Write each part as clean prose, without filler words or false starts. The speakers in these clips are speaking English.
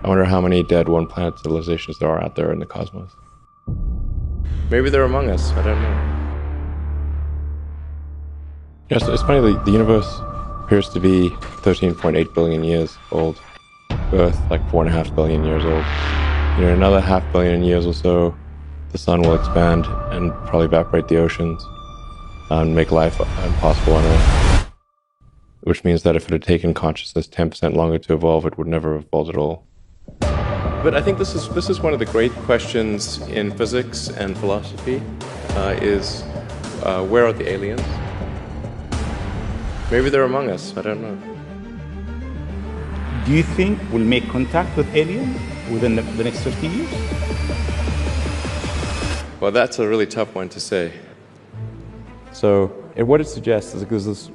I wonder how many dead one-planet civilizations there are out there in the cosmos. Maybe they're among us, I don't know. Yes, it's funny, the universe appears to be 13.8 billion years old. Earth, like 4.5 billion years old. In another 500 million years or so, the sun will expand and probably evaporate the oceans and make life impossible on Earth. Which means that if it had taken consciousness 10% longer to evolve, it would never have evolved at all. But I think this is one of the great questions in physics and philosophy, where are the aliens? Maybe they're among us, I don't know. Do you think we'll make contact with aliens within the next 50 years? Well, that's a really tough one to say. So, what it suggests is there's this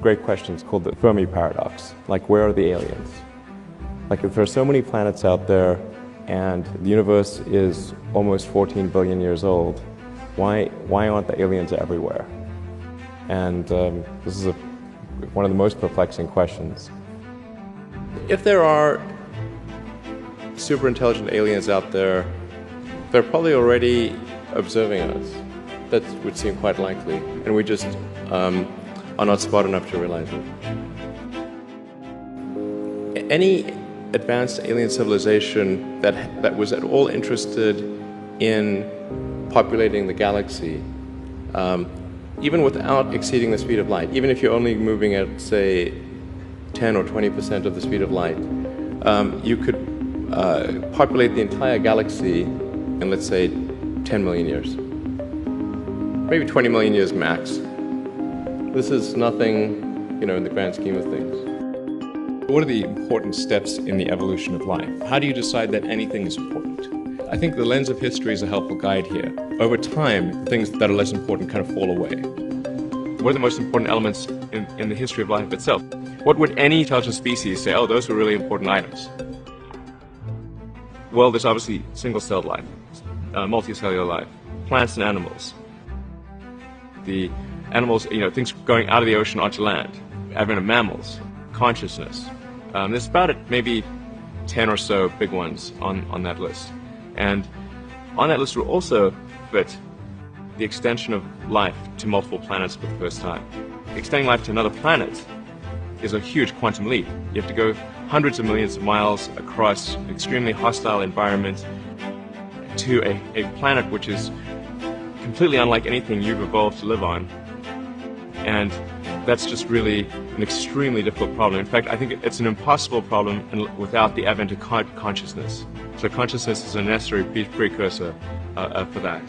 great question, it's called the Fermi paradox. Like, where are the aliens? Like, if there are so many planets out there and the universe is almost 14 billion years old, why aren't the aliens everywhere? And this is one of the most perplexing questions. If there are super intelligent aliens out there, they're probably already observing us. That would seem quite likely, and we just are not smart enough to realize it. Any advanced alien civilization that was at all interested in populating the galaxy, even without exceeding the speed of light, even if you're only moving at, say, 10 or 20% of the speed of light, you could populate the entire galaxy in, let's say, 10 million years. Maybe 20 million years max. This is nothing, in the grand scheme of things. What are the important steps in the evolution of life? How do you decide that anything is important? I think the lens of history is a helpful guide here. Over time, things that are less important kind of fall away. What are the most important elements in the history of life itself? What would any intelligent species say, oh, those were really important items? Well, there's obviously single-celled life, multicellular life, plants and animals. The animals, things going out of the ocean onto land, advent of mammals, consciousness. There's about maybe 10 or so big ones on that list. And on that list will also fit the extension of life to multiple planets for the first time. Extending life to another planet is a huge quantum leap. You have to go hundreds of millions of miles across an extremely hostile environment to a planet which is completely unlike anything you've evolved to live on. And that's just really an extremely difficult problem. In fact, I think it's an impossible problem without the advent of consciousness. So consciousness is a necessary precursor for that.